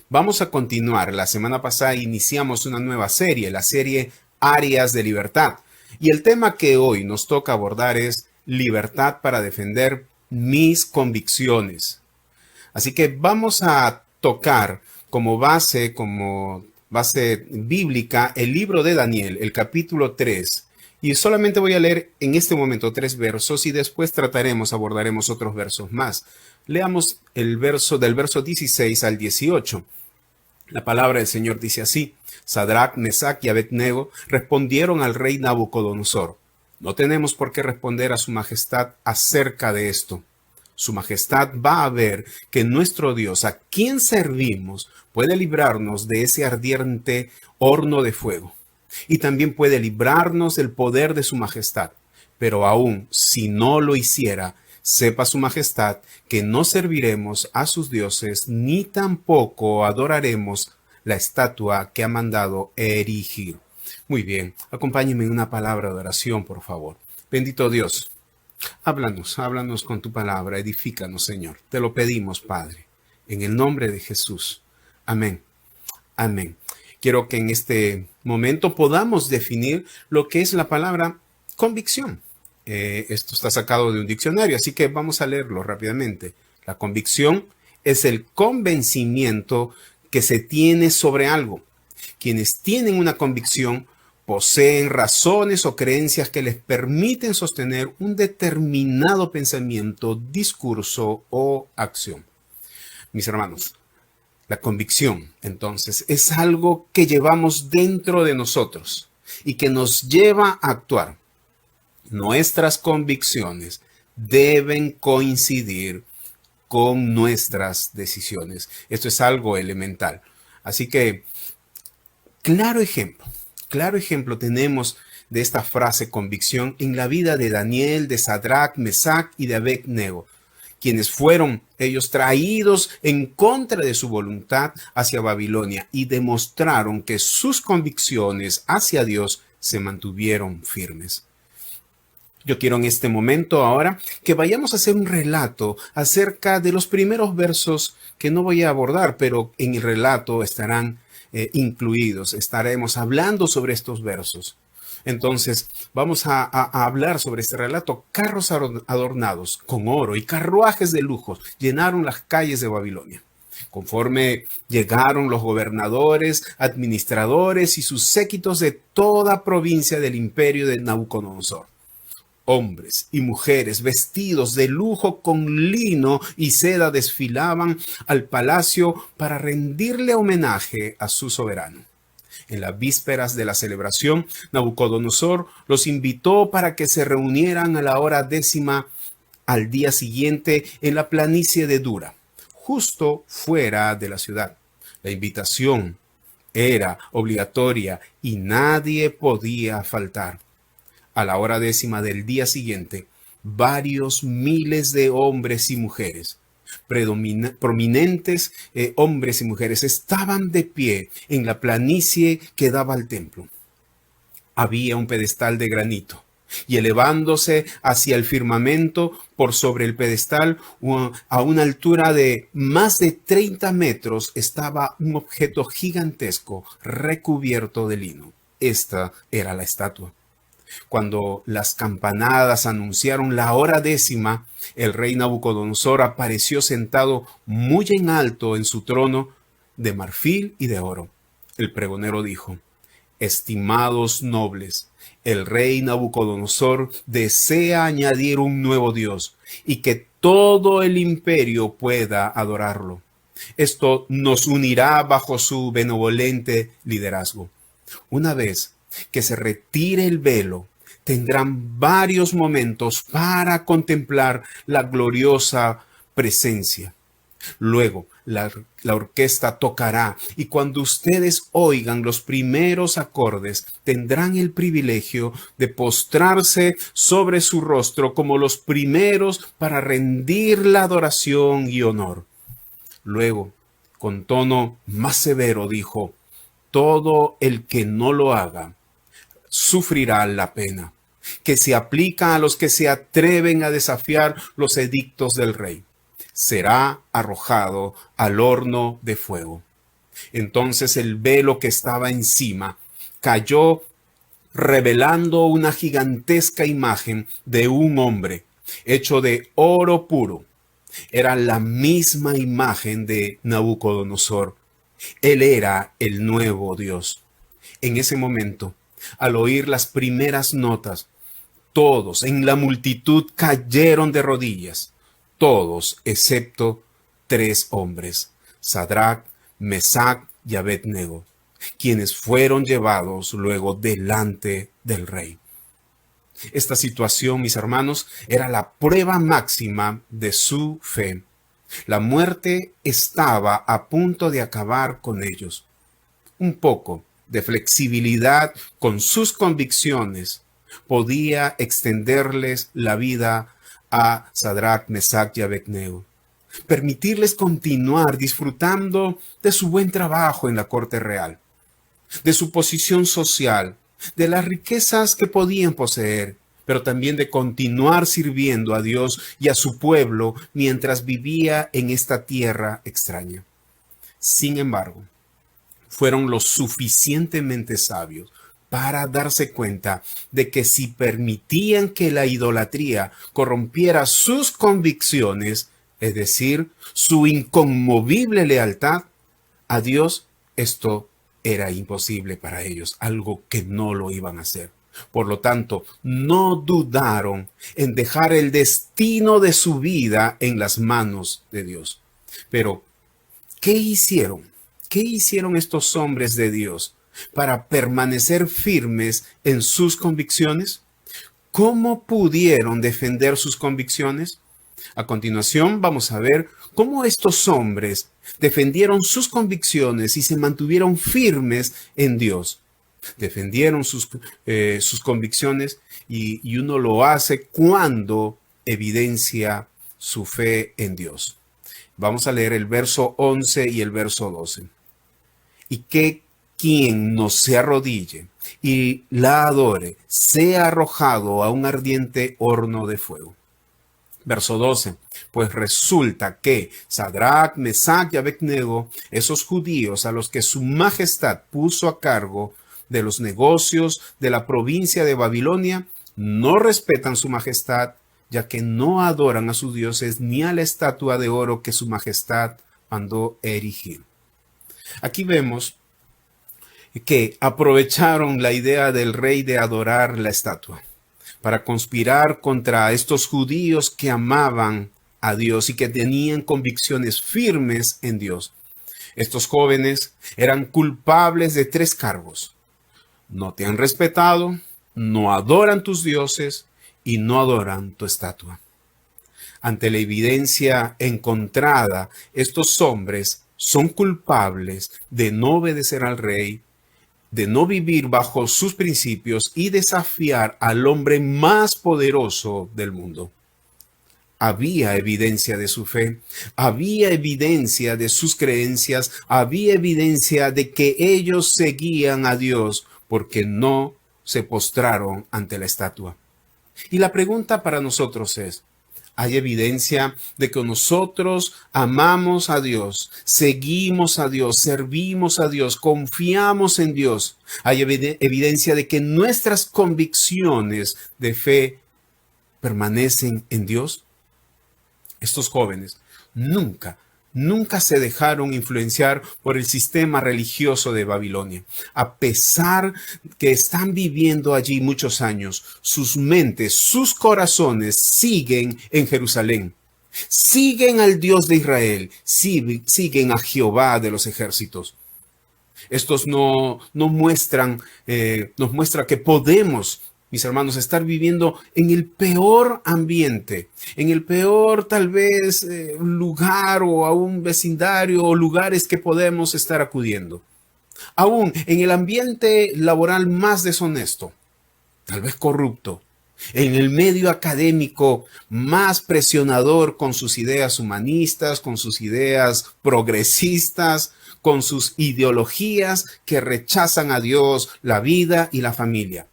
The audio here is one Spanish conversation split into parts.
Vamos a continuar. La semana pasada iniciamos una nueva serie, la serie Áreas de Libertad. Y el tema que hoy nos toca abordar es libertad para defender mis convicciones. Así que vamos a tocar como base bíblica, el libro de Daniel, el capítulo 3. Y solamente voy a leer en este momento 3 versos y después abordaremos otros versos más. Leamos el verso del verso 16 al 18. La palabra del Señor dice así: Sadrach, Mesach y Abednego respondieron al rey Nabucodonosor: no tenemos por qué responder a su majestad acerca de esto. Su majestad va a ver que nuestro Dios, a quien servimos, puede librarnos de ese ardiente horno de fuego. Y también puede librarnos del poder de su majestad. Pero aún si no lo hiciera, sepa su majestad que no serviremos a sus dioses, ni tampoco adoraremos la estatua que ha mandado erigir. Muy bien, acompáñenme en una palabra de oración, por favor. Bendito Dios, háblanos con tu palabra, edifícanos, Señor. Te lo pedimos, Padre, en el nombre de Jesús. Amén. Amén. Quiero que en este momento podamos definir lo que es la palabra convicción. Esto está sacado de un diccionario, así que vamos a leerlo rápidamente. La convicción es el convencimiento que se tiene sobre algo. Quienes tienen una convicción poseen razones o creencias que les permiten sostener un determinado pensamiento, discurso o acción. Mis hermanos, la convicción, entonces, es algo que llevamos dentro de nosotros y que nos lleva a actuar. Nuestras convicciones deben coincidir con nuestras decisiones. Esto es algo elemental. Así que, claro ejemplo tenemos de esta frase convicción en la vida de Daniel, de Sadrach, Mesach y de Abednego, quienes fueron ellos traídos en contra de su voluntad hacia Babilonia y demostraron que sus convicciones hacia Dios se mantuvieron firmes. Yo quiero en este momento ahora que vayamos a hacer un relato acerca de los primeros versos que no voy a abordar, pero en el relato estarán incluidos. Estaremos hablando sobre estos versos. Entonces, vamos a hablar sobre este relato. Carros adornados con oro y carruajes de lujos llenaron las calles de Babilonia. Conforme llegaron los gobernadores, administradores y sus séquitos de toda provincia del imperio de Nabucodonosor. Hombres y mujeres vestidos de lujo con lino y seda desfilaban al palacio para rendirle homenaje a su soberano. En las vísperas de la celebración, Nabucodonosor los invitó para que se reunieran a la hora 10 al día siguiente en la planicie de Dura, justo fuera de la ciudad. La invitación era obligatoria y nadie podía faltar. A la hora 10 del día siguiente, varios miles de hombres y mujeres, prominentes hombres y mujeres, estaban de pie en la planicie que daba al templo. Había un pedestal de granito y elevándose hacia el firmamento por sobre el pedestal a una altura de más de 30 metros estaba un objeto gigantesco recubierto de lino. Esta era la estatua. Cuando las campanadas anunciaron la hora 10, el rey Nabucodonosor apareció sentado muy en alto en su trono de marfil y de oro. El pregonero dijo: estimados nobles, el rey Nabucodonosor desea añadir un nuevo Dios y que todo el imperio pueda adorarlo. Esto nos unirá bajo su benevolente liderazgo. Una vez que se retire el velo, tendrán varios momentos para contemplar la gloriosa presencia. Luego, la orquesta tocará y cuando ustedes oigan los primeros acordes, tendrán el privilegio de postrarse sobre su rostro como los primeros para rendir la adoración y honor. Luego, con tono más severo, dijo: todo el que no lo haga sufrirá la pena, que se aplica a los que se atreven a desafiar los edictos del rey. Será arrojado al horno de fuego. Entonces el velo que estaba encima cayó, revelando una gigantesca imagen de un hombre hecho de oro puro. Era la misma imagen de Nabucodonosor. Él era el nuevo Dios. En ese momento, al oír las primeras notas, todos en la multitud cayeron de rodillas, todos excepto 3 hombres, Sadrach, Mesach y Abednego, quienes fueron llevados luego delante del rey. Esta situación, mis hermanos, era la prueba máxima de su fe. La muerte estaba a punto de acabar con ellos. Un poco de flexibilidad con sus convicciones podía extenderles la vida a Sadrach, Mesach y Abednego, permitirles continuar disfrutando de su buen trabajo en la corte real, de su posición social, de las riquezas que podían poseer, pero también de continuar sirviendo a Dios y a su pueblo mientras vivía en esta tierra extraña. Sin embargo, fueron lo suficientemente sabios para darse cuenta de que si permitían que la idolatría corrompiera sus convicciones, es decir, su inconmovible lealtad a Dios, esto era imposible para ellos, algo que no lo iban a hacer. Por lo tanto, no dudaron en dejar el destino de su vida en las manos de Dios. Pero, ¿qué hicieron? ¿Qué hicieron estos hombres de Dios para permanecer firmes en sus convicciones? ¿Cómo pudieron defender sus convicciones? A continuación vamos a ver cómo estos hombres defendieron sus convicciones y se mantuvieron firmes en Dios. Defendieron sus convicciones y uno lo hace cuando evidencia su fe en Dios. Vamos a leer el verso 11 y el verso 12. Y que quien no se arrodille y la adore sea arrojado a un ardiente horno de fuego. Verso 12. Pues resulta que Sadrach, Mesach y Abednego, esos judíos a los que su majestad puso a cargo de los negocios de la provincia de Babilonia, no respetan su majestad, ya que no adoran a sus dioses ni a la estatua de oro que su majestad mandó erigir. Aquí vemos que aprovecharon la idea del rey de adorar la estatua para conspirar contra estos judíos que amaban a Dios y que tenían convicciones firmes en Dios. Estos jóvenes eran culpables de 3 cargos. No te han respetado, no adoran tus dioses y no adoran tu estatua. Ante la evidencia encontrada, estos hombres son culpables de no obedecer al rey, de no vivir bajo sus principios y desafiar al hombre más poderoso del mundo. Había evidencia de su fe, había evidencia de sus creencias, había evidencia de que ellos seguían a Dios porque no se postraron ante la estatua. Y la pregunta para nosotros es, ¿hay evidencia de que nosotros amamos a Dios, seguimos a Dios, servimos a Dios, confiamos en Dios? ¿Hay evidencia de que nuestras convicciones de fe permanecen en Dios? Estos jóvenes nunca se dejaron influenciar por el sistema religioso de Babilonia. A pesar que están viviendo allí muchos años, sus mentes, sus corazones siguen en Jerusalén. Siguen al Dios de Israel, siguen a Jehová de los ejércitos. Estos nos muestra que podemos, mis hermanos, estar viviendo en el peor ambiente, en el peor tal vez lugar o a un vecindario o lugares que podemos estar acudiendo. Aún en el ambiente laboral más deshonesto, tal vez corrupto, en el medio académico más presionador con sus ideas humanistas, con sus ideas progresistas, con sus ideologías que rechazan a Dios, la vida y la familia.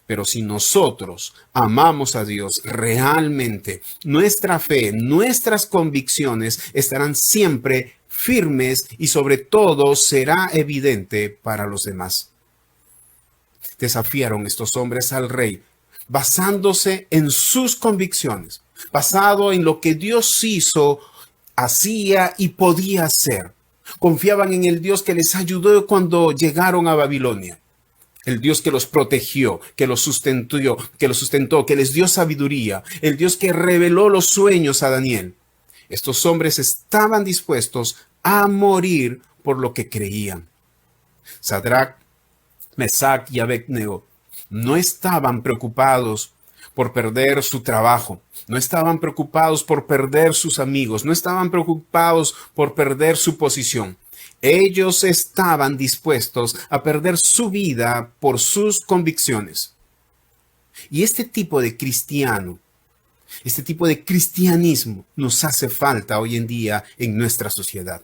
Pero si nosotros amamos a Dios realmente, nuestra fe, nuestras convicciones estarán siempre firmes y sobre todo será evidente para los demás. Desafiaron estos hombres al rey, basándose en sus convicciones, basado en lo que Dios hizo, hacía y podía hacer. Confiaban en el Dios que les ayudó cuando llegaron a Babilonia. El Dios que los protegió, que los sustentó, que les dio sabiduría. El Dios que reveló los sueños a Daniel. Estos hombres estaban dispuestos a morir por lo que creían. Sadrac, Mesac y Abednego no estaban preocupados por perder su trabajo, no estaban preocupados por perder sus amigos, no estaban preocupados por perder su posición. Ellos estaban dispuestos a perder su vida por sus convicciones. Y este tipo de cristianismo nos hace falta hoy en día en nuestra sociedad.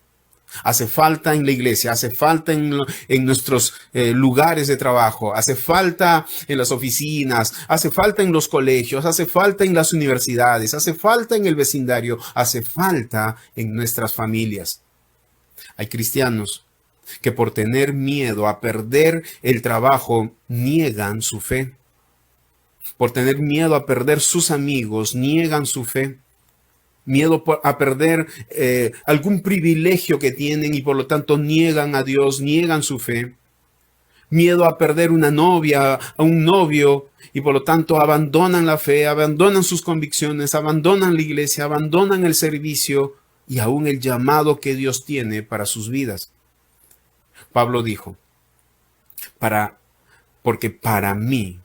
Hace falta en la iglesia, hace falta en nuestros lugares de trabajo, hace falta en las oficinas, hace falta en los colegios, hace falta en las universidades, hace falta en el vecindario, hace falta en nuestras familias. Hay cristianos que por tener miedo a perder el trabajo niegan su fe. Por tener miedo a perder sus amigos, niegan su fe. Miedo a perder algún privilegio que tienen y por lo tanto niegan a Dios, niegan su fe. Miedo a perder una novia, a un novio y por lo tanto abandonan la fe, abandonan sus convicciones, abandonan la iglesia, abandonan el servicio y aún el llamado que Dios tiene para sus vidas. Pablo dijo, porque para mí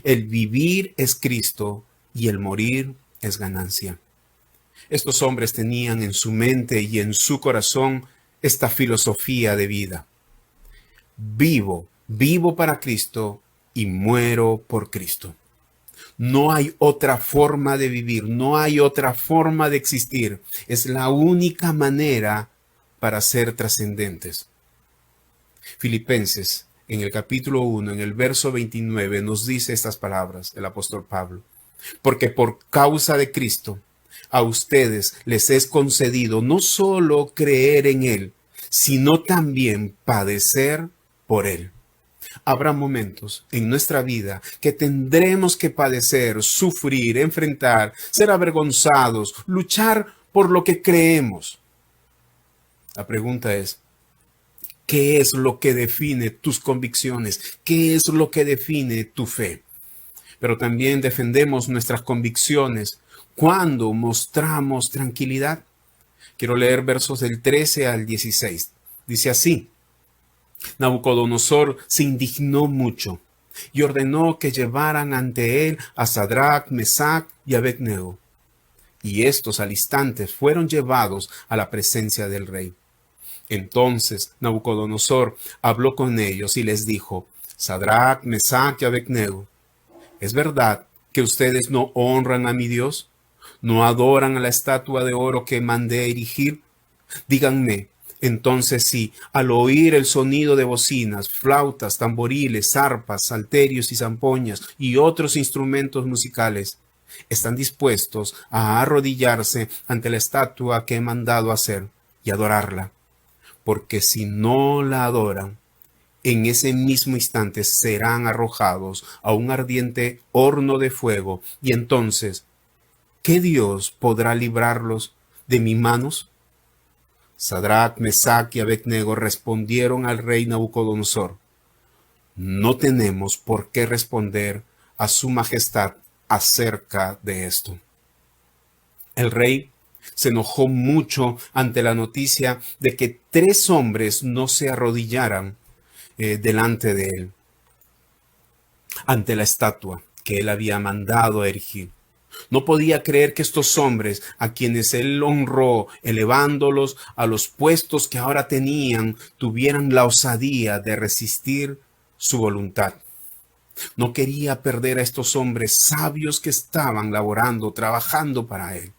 el vivir es Cristo y el morir es ganancia. Estos hombres tenían en su mente y en su corazón esta filosofía de vida. Vivo para Cristo y muero por Cristo. No hay otra forma de vivir, no hay otra forma de existir. Es la única manera para ser trascendentes. Filipenses, en el capítulo 1, en el verso 29, nos dice estas palabras el apóstol Pablo. Porque por causa de Cristo, a ustedes les es concedido no solo creer en Él, sino también padecer por Él. Habrá momentos en nuestra vida que tendremos que padecer, sufrir, enfrentar, ser avergonzados, luchar por lo que creemos. La pregunta es, ¿qué es lo que define tus convicciones? ¿Qué es lo que define tu fe? Pero también defendemos nuestras convicciones cuando mostramos tranquilidad. Quiero leer versos del 13 al 16. Dice así: Nabucodonosor se indignó mucho y ordenó que llevaran ante él a Sadrac, Mesac y Abednego. Y estos al instante fueron llevados a la presencia del rey. Entonces Nabucodonosor habló con ellos y les dijo: Sadrac, Mesac y Abednego, ¿es verdad que ustedes no honran a mi Dios? ¿No adoran a la estatua de oro que mandé erigir? Díganme, entonces si, al oír el sonido de bocinas, flautas, tamboriles, arpas, salterios y zampoñas y otros instrumentos musicales, están dispuestos a arrodillarse ante la estatua que he mandado hacer y adorarla. Porque si no la adoran, en ese mismo instante serán arrojados a un ardiente horno de fuego, y entonces, ¿qué Dios podrá librarlos de mis manos? Sadrac, Mesac y Abednego respondieron al rey Nabucodonosor: no tenemos por qué responder a su majestad acerca de esto. El rey se enojó mucho ante la noticia de que 3 hombres no se arrodillaran delante de él, ante la estatua que él había mandado erigir. No podía creer que estos hombres, a quienes él honró, elevándolos a los puestos que ahora tenían, tuvieran la osadía de resistir su voluntad. No quería perder a estos hombres sabios que estaban laborando, trabajando para él.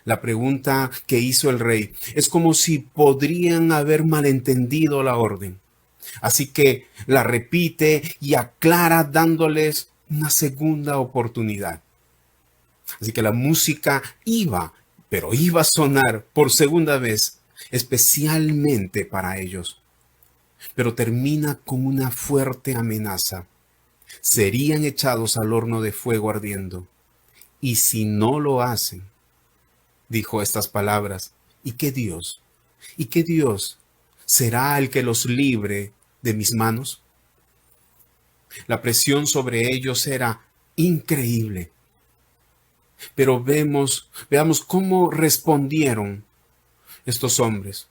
La pregunta que hizo el rey es como si podrían haber malentendido la orden. Así que la repite y aclara dándoles una segunda oportunidad. Así que la música iba a sonar por segunda vez especialmente para ellos. Pero termina con una fuerte amenaza. Serían echados al horno de fuego ardiendo. Y si no lo hacen, dijo estas palabras, ¿y qué Dios? ¿Y qué Dios será el que los libre de mis manos? La presión sobre ellos era increíble. Pero veamos cómo respondieron estos hombres.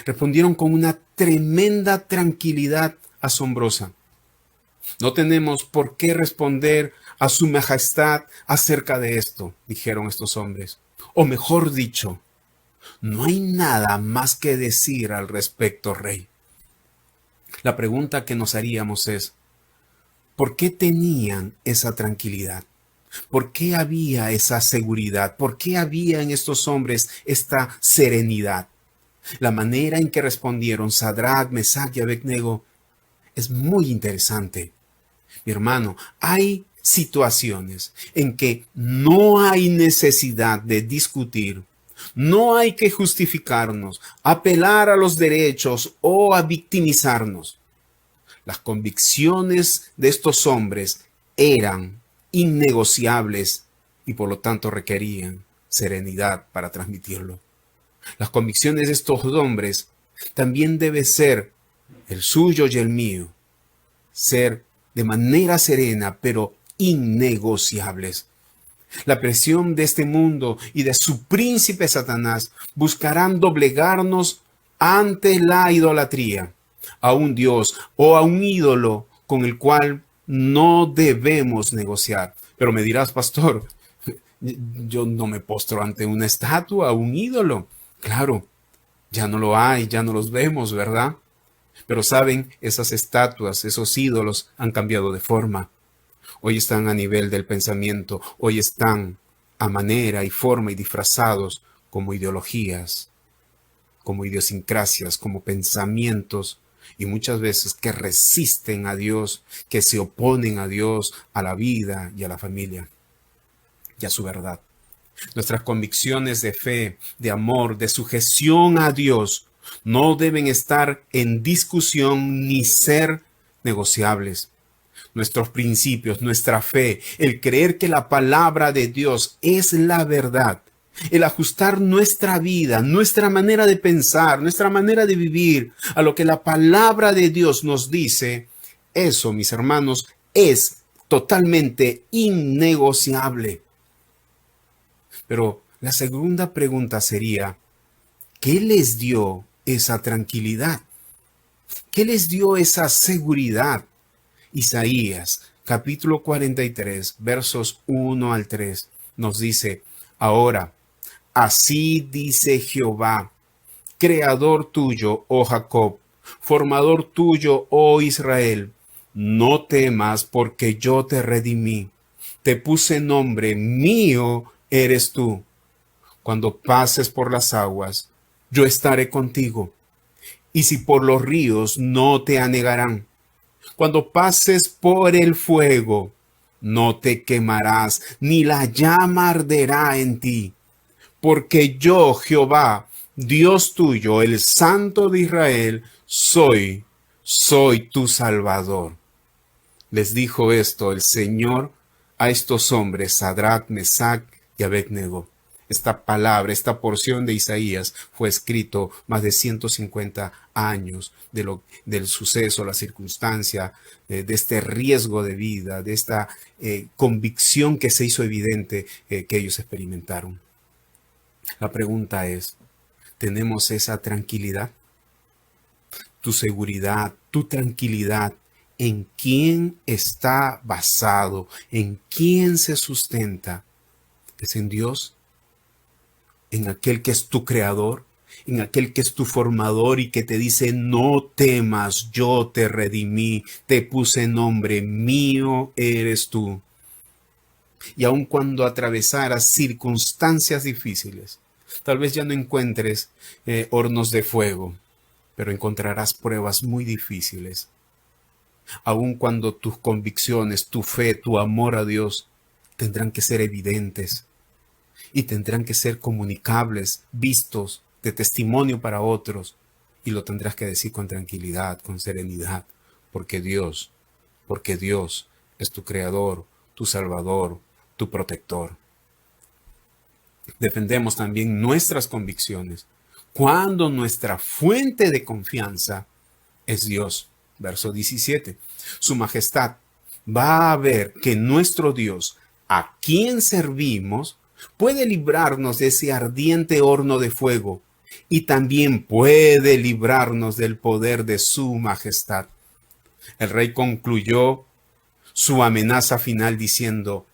Respondieron con una tremenda tranquilidad asombrosa. No tenemos por qué responder a su majestad acerca de esto, dijeron estos hombres. O mejor dicho, no hay nada más que decir al respecto, rey. La pregunta que nos haríamos es, ¿por qué tenían esa tranquilidad? ¿Por qué había esa seguridad? ¿Por qué había en estos hombres esta serenidad? La manera en que respondieron Sadrach, Mesach y Abednego es muy interesante. Mi hermano, hay situaciones en que no hay necesidad de discutir, no hay que justificarnos, apelar a los derechos o a victimizarnos. Las convicciones de estos hombres eran innegociables y por lo tanto requerían serenidad para transmitirlo. Las convicciones de estos hombres también debe ser el suyo y el mío, ser de manera serena pero innegociables. La presión de este mundo y de su príncipe Satanás buscarán doblegarnos ante la idolatría, a un Dios o a un ídolo con el cual no debemos negociar. Pero me dirás, pastor, yo no me postro ante una estatua, un ídolo. Claro, ya no lo hay, ya no los vemos, ¿verdad? Pero saben, esas estatuas, esos ídolos han cambiado de forma. Hoy están a nivel del pensamiento, hoy están a manera y forma y disfrazados como ideologías, como idiosincrasias, como pensamientos y muchas veces que resisten a Dios, que se oponen a Dios, a la vida y a la familia y a su verdad. Nuestras convicciones de fe, de amor, de sujeción a Dios no deben estar en discusión ni ser negociables. Nuestros principios, nuestra fe, el creer que la palabra de Dios es la verdad, el ajustar nuestra vida, nuestra manera de pensar, nuestra manera de vivir a lo que la palabra de Dios nos dice, eso, mis hermanos, es totalmente innegociable. Pero la segunda pregunta sería, ¿qué les dio esa tranquilidad? ¿Qué les dio esa seguridad? Isaías, capítulo 43, versos 1 al 3, nos dice, ahora, así dice Jehová, creador tuyo, oh Jacob, formador tuyo, oh Israel, no temas porque yo te redimí, te puse nombre, mío eres tú. Cuando pases por las aguas, yo estaré contigo, y si por los ríos, no te anegarán. Cuando pases por el fuego, no te quemarás, ni la llama arderá en ti. Porque yo, Jehová, Dios tuyo, el Santo de Israel, soy tu Salvador. Les dijo esto el Señor a estos hombres, Sadrach, Mesach y Abednego. Esta palabra, esta porción de Isaías fue escrito más de 150 años del suceso, la circunstancia, de este riesgo de vida, de esta convicción que se hizo evidente que ellos experimentaron. La pregunta es, ¿tenemos esa tranquilidad? Tu seguridad, tu tranquilidad, ¿en quién está basado? ¿En quién se sustenta? ¿Es en Dios? ¿En aquel que es tu creador? ¿En aquel que es tu formador y que te dice, no temas, yo te redimí, te puse nombre, mío eres tú? Y aun cuando atravesaras circunstancias difíciles, tal vez ya no encuentres hornos de fuego, pero encontrarás pruebas muy difíciles. Aun cuando tus convicciones, tu fe, tu amor a Dios tendrán que ser evidentes y tendrán que ser comunicables, vistos, de testimonio para otros, y lo tendrás que decir con tranquilidad, con serenidad, porque Dios es tu creador, tu salvador, tu protector. Defendemos también nuestras convicciones cuando nuestra fuente de confianza es Dios. Verso 17. Su majestad va a ver que nuestro Dios, a quien servimos, puede librarnos de ese ardiente horno de fuego y también puede librarnos del poder de su majestad. El rey concluyó su amenaza final diciendo: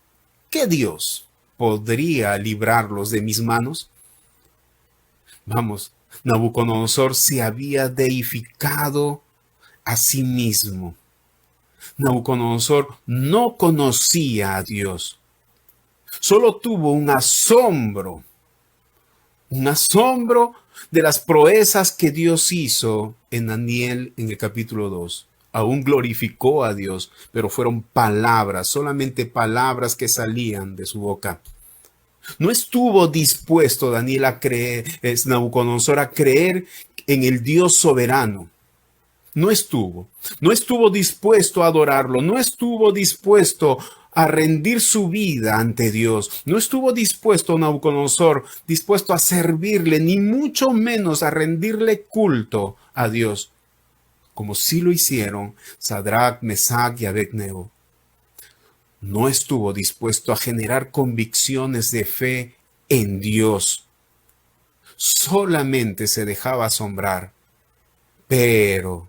¿qué Dios podría librarlos de mis manos? Vamos, Nabucodonosor se había deificado a sí mismo. Nabucodonosor no conocía a Dios. Solo tuvo un asombro de las proezas que Dios hizo en Daniel en el capítulo 2. Aún glorificó a Dios, pero fueron palabras, solamente palabras que salían de su boca. No estuvo dispuesto Daniel a creer, Nabucodonosor a creer en el Dios soberano. No estuvo dispuesto a adorarlo, no estuvo dispuesto a rendir su vida ante Dios, no estuvo dispuesto Nabucodonosor, dispuesto a servirle, ni mucho menos a rendirle culto a Dios, como sí lo hicieron Sadrach, Mesach y Abednego. No estuvo dispuesto a generar convicciones de fe en Dios. Solamente se dejaba asombrar. Pero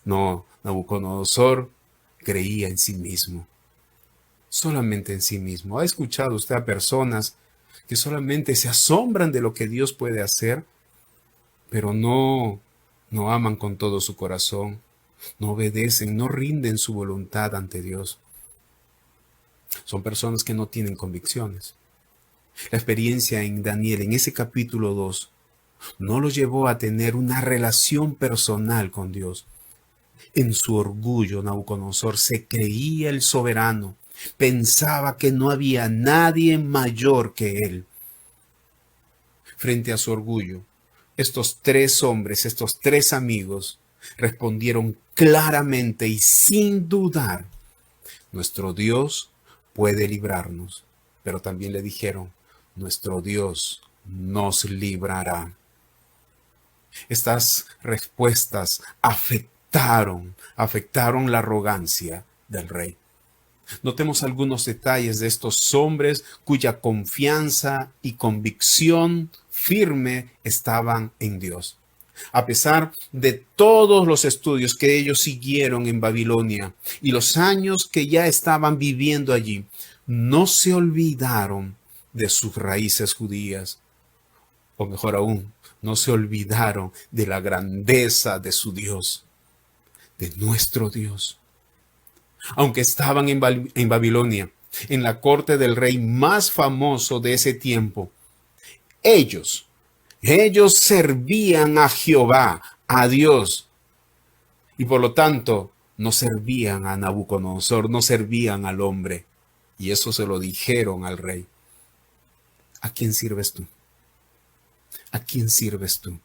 no, Nabucodonosor creía en sí mismo. Solamente en sí mismo. ¿Ha escuchado usted a personas que solamente se asombran de lo que Dios puede hacer, pero no aman con todo su corazón, no obedecen, no rinden su voluntad ante Dios? Son personas que no tienen convicciones. La experiencia en Daniel, en ese capítulo 2, no lo llevó a tener una relación personal con Dios. En su orgullo, Nabucodonosor se creía el soberano, pensaba que no había nadie mayor que él. Frente a su orgullo, estos tres hombres, estos tres amigos, respondieron claramente y sin dudar: nuestro Dios puede librarnos. Pero también le dijeron: nuestro Dios nos librará. Estas respuestas afectaron la arrogancia del rey. Notemos algunos detalles de estos hombres cuya confianza y convicción firme estaban en Dios. A pesar de todos los estudios que ellos siguieron en Babilonia y los años que ya estaban viviendo allí, no se olvidaron de sus raíces judías. O mejor aún, no se olvidaron de la grandeza de su Dios, de nuestro Dios. Aunque estaban en Babilonia, en la corte del rey más famoso de ese tiempo, ellos servían a Jehová, a Dios, y por lo tanto no servían a Nabucodonosor, no servían al hombre. Y eso se lo dijeron al rey. ¿A quién sirves tú? ¿A quién sirves tú?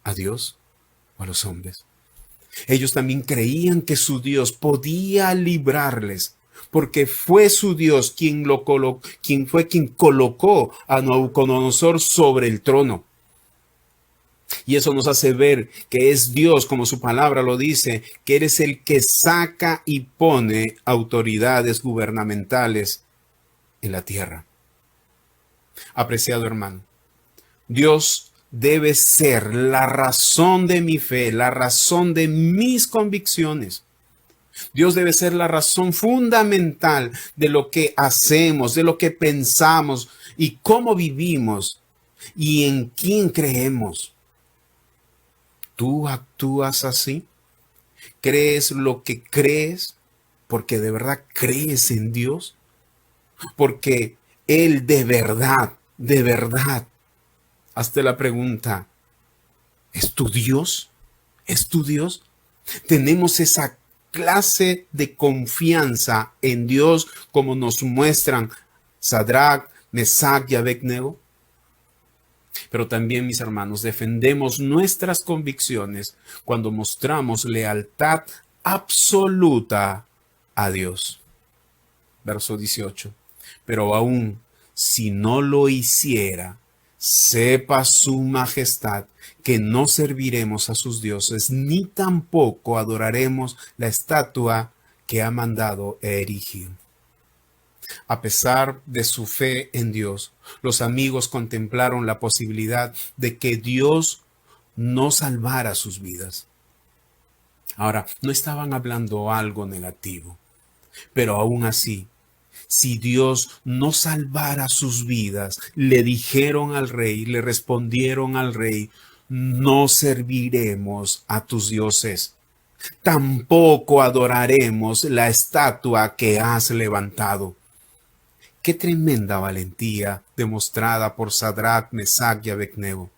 ¿A Dios o a los hombres? Ellos también creían que su Dios podía librarles, porque fue su Dios quien colocó a Nabucodonosor sobre el trono. Y eso nos hace ver que es Dios, como su palabra lo dice, que eres el que saca y pone autoridades gubernamentales en la tierra. Apreciado hermano, Dios debe ser la razón de mi fe, la razón de mis convicciones. Dios debe ser la razón fundamental de lo que hacemos, de lo que pensamos y cómo vivimos y en quién creemos. ¿Tú actúas así? ¿Crees lo que crees porque de verdad crees en Dios? Porque Él de verdad, hazte la pregunta: ¿es tu Dios? ¿Es tu Dios? ¿Tenemos esa clase de confianza en Dios como nos muestran Sadrach, Mesach y Abednego? Pero también, mis hermanos, defendemos nuestras convicciones cuando mostramos lealtad absoluta a Dios. Verso 18. Pero aún si no lo hiciera, sepa su majestad que no serviremos a sus dioses, ni tampoco adoraremos la estatua que ha mandado erigir. A pesar de su fe en Dios, los amigos contemplaron la posibilidad de que Dios no salvara sus vidas. Ahora, no estaban hablando algo negativo, pero aún así, si Dios no salvara sus vidas, le dijeron al rey, le respondieron al rey, no serviremos a tus dioses, tampoco adoraremos la estatua que has levantado. Qué tremenda valentía demostrada por Sadrach, Mesach y Abednego.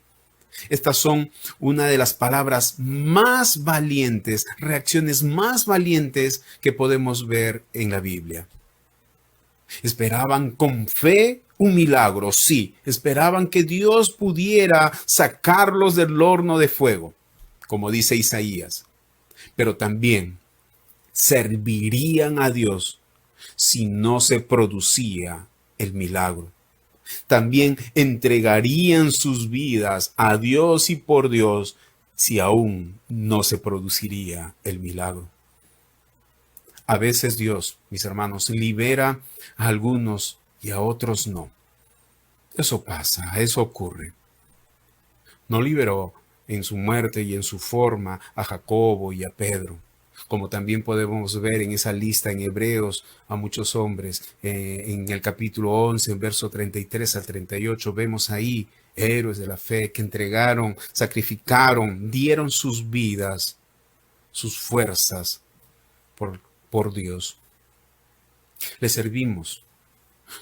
Estas son una de las palabras más valientes, reacciones más valientes que podemos ver en la Biblia. Esperaban con fe un milagro, sí, esperaban que Dios pudiera sacarlos del horno de fuego, como dice Isaías, pero también servirían a Dios si no se producía el milagro. También entregarían sus vidas a Dios y por Dios si aún no se produciría el milagro. A veces Dios, mis hermanos, libera a algunos y a otros no. Eso pasa, eso ocurre. No liberó en su muerte y en su forma a Jacobo y a Pedro, como también podemos ver en esa lista en Hebreos a muchos hombres. En el capítulo 11, en verso 33 al 38, vemos ahí héroes de la fe que entregaron, sacrificaron, dieron sus vidas, sus fuerzas por Dios. Le servimos,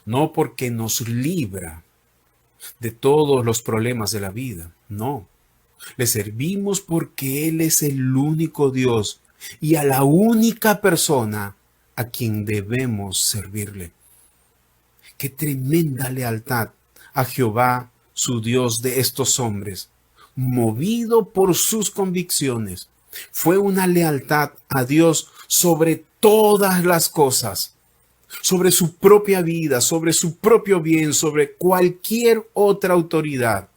no porque nos libra de todos los problemas de la vida, no. Le servimos porque Él es el único Dios y a la única persona a quien debemos servirle. Qué tremenda lealtad a Jehová, su Dios, de estos hombres, movido por sus convicciones. Fue una lealtad a Dios sobre todas las cosas, sobre su propia vida, sobre su propio bien, sobre cualquier otra autoridad.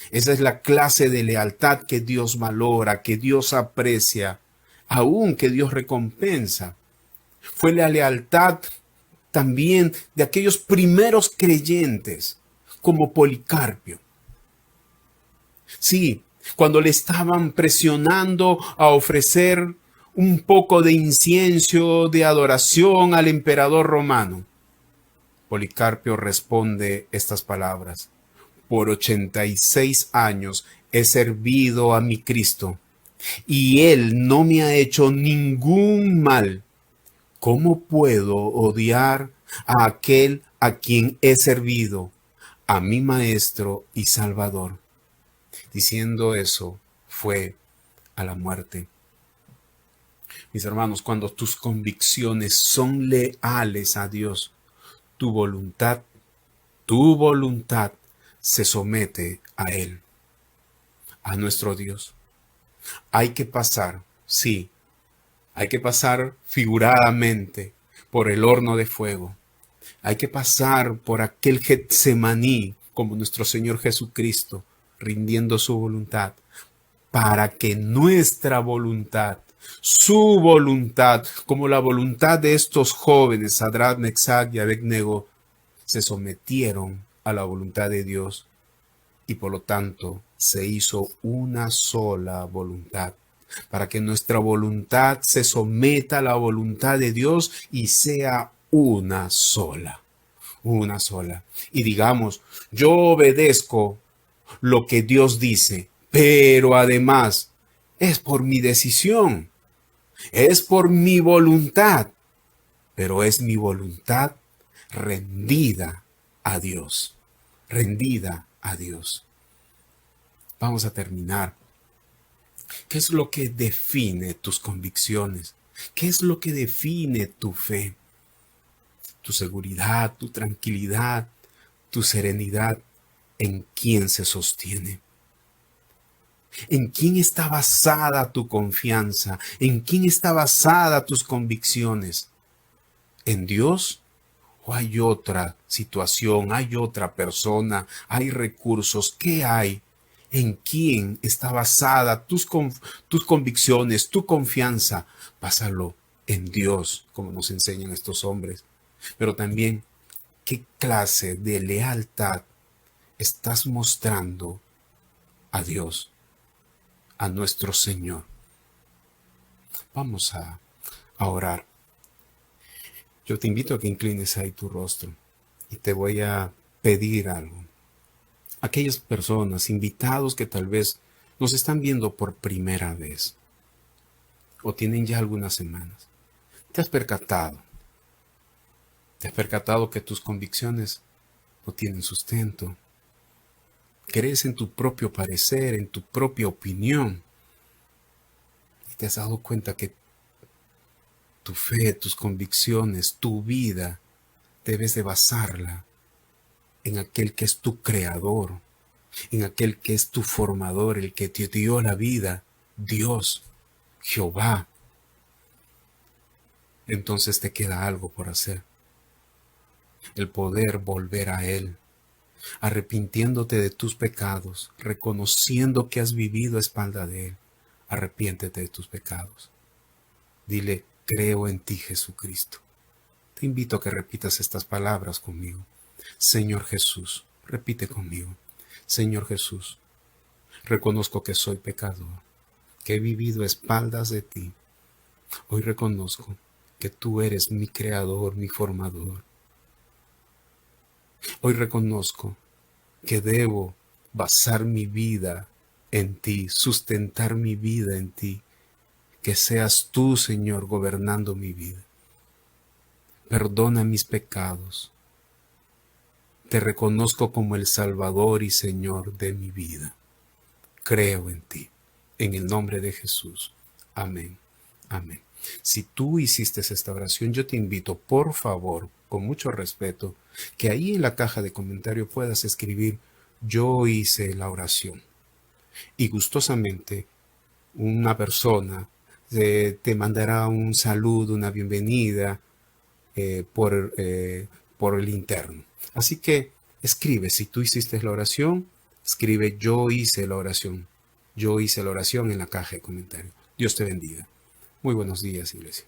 Esa es la clase de lealtad que Dios valora, que Dios aprecia, aún que Dios recompensa. Fue la lealtad también de aquellos primeros creyentes, como Policarpio. Sí, cuando le estaban presionando a ofrecer un poco de incienso, de adoración al emperador romano, Policarpio responde estas palabras: por 86 años he servido a mi Cristo, y Él no me ha hecho ningún mal. ¿Cómo puedo odiar a aquel a quien he servido, a mi Maestro y Salvador? Diciendo eso, fue a la muerte. Mis hermanos, cuando tus convicciones son leales a Dios, tu voluntad se somete a Él, a nuestro Dios. Hay que pasar, sí, hay que pasar figuradamente por el horno de fuego. Hay que pasar por aquel Getsemaní como nuestro Señor Jesucristo, rindiendo su voluntad, para que nuestra voluntad, su voluntad, como la voluntad de estos jóvenes, Sadrach, Mesach y Abednego, se sometieron a la voluntad de Dios y por lo tanto se hizo una sola voluntad, para que nuestra voluntad se someta a la voluntad de Dios y sea una sola, una sola. Y digamos, yo obedezco lo que Dios dice, pero además es por mi decisión, es por mi voluntad, pero es mi voluntad rendida a Dios, rendida a Dios. Vamos a terminar. ¿Qué es lo que define tus convicciones? ¿Qué es lo que define tu fe? Tu seguridad, tu tranquilidad, tu serenidad ¿En quién se sostiene? ¿En quién está basada tu confianza? ¿En quién está basada tus convicciones? ¿En Dios? ¿O hay otra situación? ¿Hay otra persona? ¿Hay recursos? ¿Qué hay? ¿En quién está basada tus convicciones, tu confianza? Básalo en Dios, como nos enseñan estos hombres. Pero también, ¿qué clase de lealtad estás mostrando a Dios, a nuestro Señor? Vamos a orar. Yo te invito a que inclines ahí tu rostro y te voy a pedir algo. Aquellas personas, invitados que tal vez nos están viendo por primera vez o tienen ya algunas semanas, te has percatado que tus convicciones no tienen sustento. Crees en tu propio parecer, en tu propia opinión y te has dado cuenta que tu fe, tus convicciones, tu vida, debes de basarla en aquel que es tu creador, en aquel que es tu formador, el que te dio la vida, Dios, Jehová. Entonces te queda algo por hacer, el poder volver a Él, arrepintiéndote de tus pecados, reconociendo que has vivido a espalda de Él. Arrepiéntete de tus pecados. Dile, creo en ti, Jesucristo. Te invito a que repitas estas palabras conmigo. Señor Jesús, repite conmigo. Señor Jesús, reconozco que soy pecador, que he vivido a espaldas de ti. Hoy reconozco que tú eres mi creador, mi formador. Hoy reconozco que debo basar mi vida en ti, sustentar mi vida en ti. Que seas tú, Señor, gobernando mi vida. Perdona mis pecados. Te reconozco como el Salvador y Señor de mi vida. Creo en ti. En el nombre de Jesús. Amén. Amén. Si tú hiciste esta oración, yo te invito, por favor, con mucho respeto, que ahí en la caja de comentario puedas escribir, yo hice la oración. Y gustosamente, una persona te mandará un saludo, una bienvenida por el interno. Así que escribe, si tú hiciste la oración, escribe, yo hice la oración. Yo hice la oración en la caja de comentarios. Dios te bendiga. Muy buenos días, iglesia.